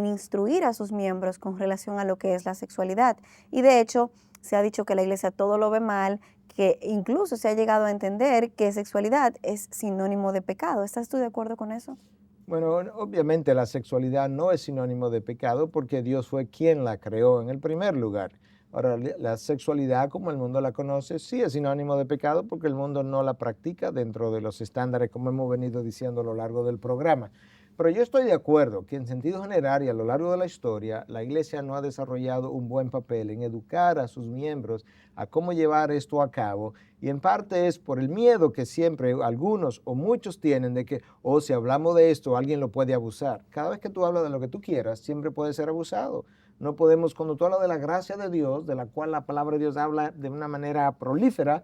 instruir a sus miembros con relación a lo que es la sexualidad. Y de hecho, se ha dicho que la iglesia todo lo ve mal, que incluso se ha llegado a entender que sexualidad es sinónimo de pecado. ¿Estás tú de acuerdo con eso? Bueno, obviamente la sexualidad no es sinónimo de pecado porque Dios fue quien la creó en el primer lugar. Ahora, la sexualidad como el mundo la conoce sí es sinónimo de pecado porque el mundo no la practica dentro de los estándares, como hemos venido diciendo a lo largo del programa. Pero yo estoy de acuerdo que en sentido general y a lo largo de la historia, la iglesia no ha desarrollado un buen papel en educar a sus miembros a cómo llevar esto a cabo, y en parte es por el miedo que siempre algunos o muchos tienen de que, si hablamos de esto, alguien lo puede abusar. Cada vez que tú hablas de lo que tú quieras, siempre puede ser abusado. No podemos, cuando tú hablas de la gracia de Dios, de la cual la palabra de Dios habla de una manera prolífera,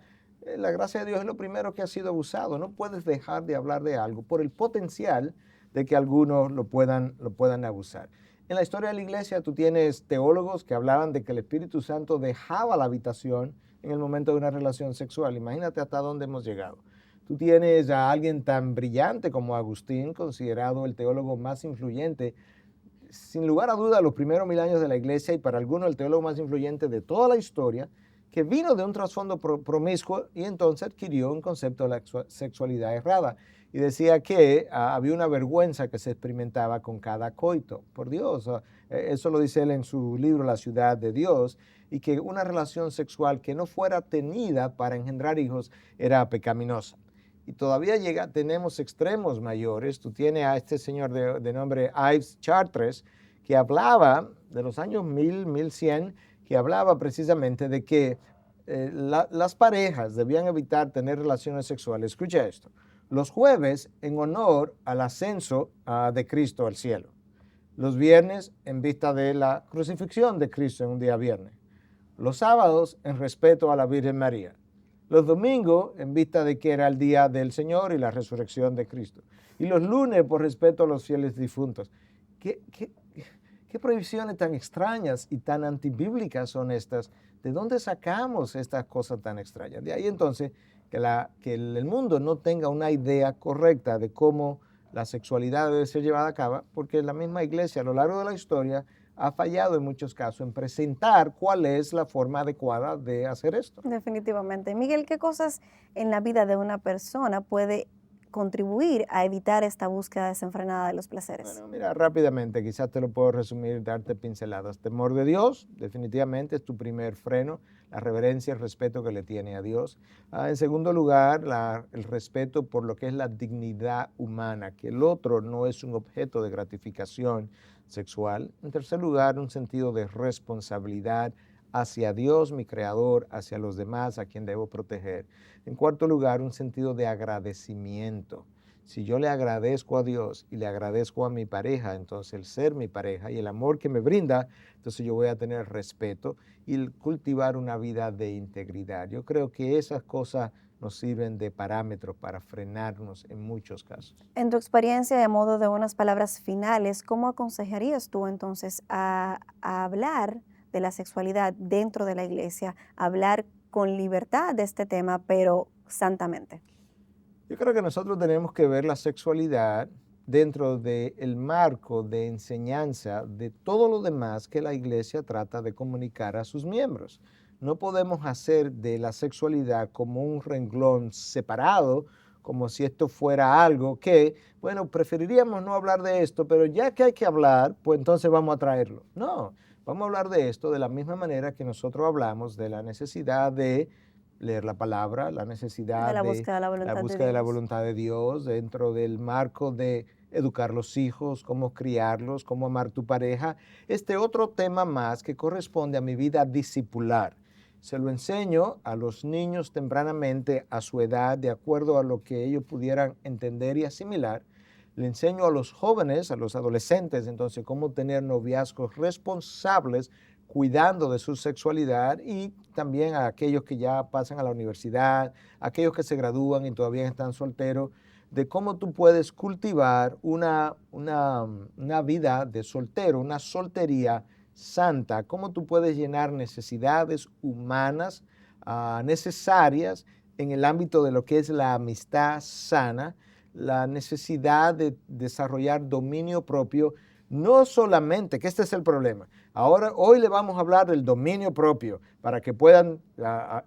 la gracia de Dios es lo primero que ha sido abusado. No puedes dejar de hablar de algo por el potencial de que algunos lo puedan abusar. En la historia de la iglesia tú tienes teólogos que hablaban de que el Espíritu Santo dejaba la habitación en el momento de una relación sexual. Imagínate hasta dónde hemos llegado. Tú tienes a alguien tan brillante como Agustín, considerado el teólogo más influyente, sin lugar a duda, los primeros 1000 años de la iglesia, y para algunos el teólogo más influyente de toda la historia, que vino de un trasfondo promiscuo y entonces adquirió un concepto de la sexualidad errada. Y decía que había una vergüenza que se experimentaba con cada coito. Por Dios, eso lo dice él en su libro La ciudad de Dios, y que una relación sexual que no fuera tenida para engendrar hijos era pecaminosa. Y todavía tenemos extremos mayores. Tú tienes a este señor de nombre Yves Chartres, que hablaba de los años 1000, 1100, que hablaba precisamente de que las parejas debían evitar tener relaciones sexuales. Escucha esto: los jueves en honor al ascenso de Cristo al cielo, los viernes en vista de la crucifixión de Cristo en un día viernes, los sábados en respeto a la Virgen María, los domingos en vista de que era el día del Señor y la resurrección de Cristo, y los lunes por respeto a los fieles difuntos. ¿Qué prohibiciones tan extrañas y tan antibíblicas son estas? ¿De dónde sacamos estas cosas tan extrañas? De ahí entonces que el mundo no tenga una idea correcta de cómo la sexualidad debe ser llevada a cabo, porque la misma iglesia a lo largo de la historia ha fallado en muchos casos en presentar cuál es la forma adecuada de hacer esto. Definitivamente. Miguel, ¿qué cosas en la vida de una persona puede contribuir a evitar esta búsqueda desenfrenada de los placeres? Bueno, mira, rápidamente, quizás te lo puedo resumir, darte pinceladas. Temor de Dios, definitivamente es tu primer freno, la reverencia, el respeto que le tiene a Dios. En segundo lugar, el respeto por lo que es la dignidad humana, que el otro no es un objeto de gratificación sexual. En tercer lugar, un sentido de responsabilidad hacia Dios, mi creador, hacia los demás, a quien debo proteger. En cuarto lugar, un sentido de agradecimiento. Si yo le agradezco a Dios y le agradezco a mi pareja, entonces el ser mi pareja y el amor que me brinda, entonces yo voy a tener respeto y cultivar una vida de integridad. Yo creo que esas cosas nos sirven de parámetros para frenarnos en muchos casos. En tu experiencia, de modo de unas palabras finales, ¿cómo aconsejarías tú entonces a hablar de la sexualidad dentro de la iglesia, hablar con libertad de este tema, pero santamente? Yo creo que nosotros tenemos que ver la sexualidad dentro del marco de enseñanza de todo lo demás que la iglesia trata de comunicar a sus miembros. No podemos hacer de la sexualidad como un renglón separado, como si esto fuera algo que, bueno, preferiríamos no hablar de esto, pero ya que hay que hablar, pues entonces vamos a traerlo. No, vamos a hablar de esto de la misma manera que nosotros hablamos de la necesidad de leer la palabra, la De necesidad la de búsqueda de la la voluntad de búsqueda de la Dios. voluntad de Dios dentro del marco de educar los hijos, cómo criarlos, cómo amar tu pareja. Este otro tema más que corresponde a mi vida discipular. Se lo enseño a los niños tempranamente a su edad, de acuerdo a lo que ellos pudieran entender y asimilar. Le enseño a los jóvenes, a los adolescentes, entonces, cómo tener noviazgos responsables, cuidando de su sexualidad, y también a aquellos que ya pasan a la universidad, aquellos que se gradúan y todavía están solteros, de cómo tú puedes cultivar una vida de soltero, una soltería santa, cómo tú puedes llenar necesidades humanas necesarias en el ámbito de lo que es la amistad sana, la necesidad de desarrollar dominio propio, no solamente, que este es el problema. Hoy le vamos a hablar del dominio propio para que puedan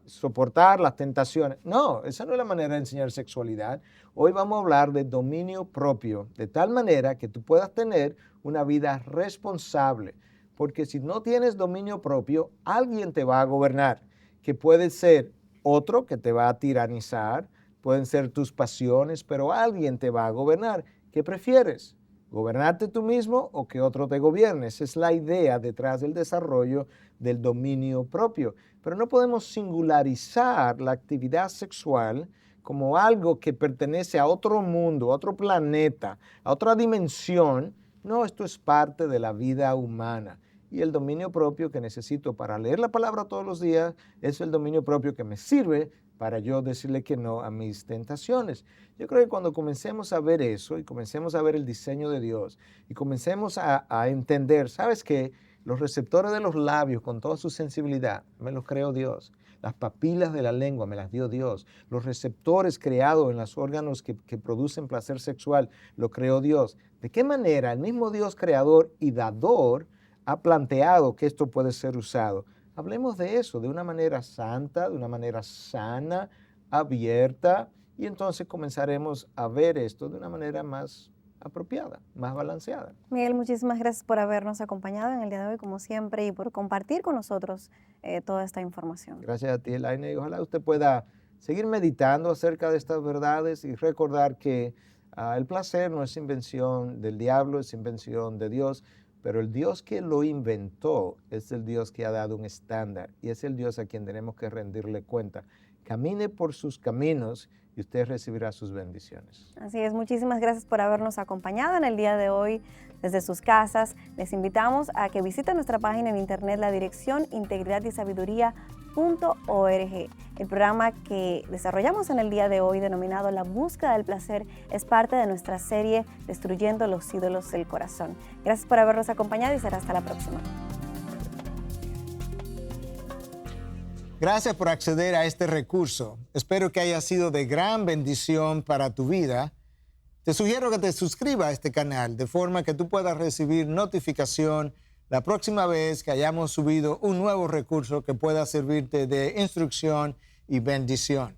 soportar las tentaciones. No, esa no es la manera de enseñar sexualidad. Hoy vamos a hablar de dominio propio, de tal manera que tú puedas tener una vida responsable. Porque si no tienes dominio propio, alguien te va a gobernar, que puede ser otro que te va a tiranizar, pueden ser tus pasiones, pero alguien te va a gobernar. ¿Qué prefieres? ¿Gobernarte tú mismo o que otro te gobierne? Esa es la idea detrás del desarrollo del dominio propio. Pero no podemos singularizar la actividad sexual como algo que pertenece a otro mundo, a otro planeta, a otra dimensión. No, esto es parte de la vida humana. Y el dominio propio que necesito para leer la palabra todos los días es el dominio propio que me sirve para yo decirle que no a mis tentaciones. Yo creo que cuando comencemos a ver eso y comencemos a ver el diseño de Dios y comencemos a entender, ¿sabes qué? Los receptores de los labios con toda su sensibilidad, me los creó Dios. Las papilas de la lengua me las dio Dios. Los receptores creados en los órganos que producen placer sexual, lo creó Dios. ¿De qué manera el mismo Dios creador y dador ha planteado que esto puede ser usado? Hablemos de eso de una manera santa, de una manera sana, abierta, y entonces comenzaremos a ver esto de una manera más apropiada, más balanceada. Miguel, muchísimas gracias por habernos acompañado en el día de hoy, como siempre, y por compartir con nosotros toda esta información. Gracias a ti, Elaine, y ojalá usted pueda seguir meditando acerca de estas verdades y recordar que el placer no es invención del diablo, es invención de Dios. Pero el Dios que lo inventó es el Dios que ha dado un estándar y es el Dios a quien tenemos que rendirle cuenta. Camine por sus caminos y usted recibirá sus bendiciones. Así es, muchísimas gracias por habernos acompañado en el día de hoy desde sus casas. Les invitamos a que visiten nuestra página en internet, la dirección integridadysabiduría.org. El programa que desarrollamos en el día de hoy, denominado La búsqueda del placer, es parte de nuestra serie Destruyendo los ídolos del corazón. Gracias por habernos acompañado y será hasta la próxima. Gracias por acceder a este recurso. Espero que haya sido de gran bendición para tu vida. Te sugiero que te suscribas a este canal de forma que tú puedas recibir notificación la próxima vez que hayamos subido un nuevo recurso que pueda servirte de instrucción y bendición.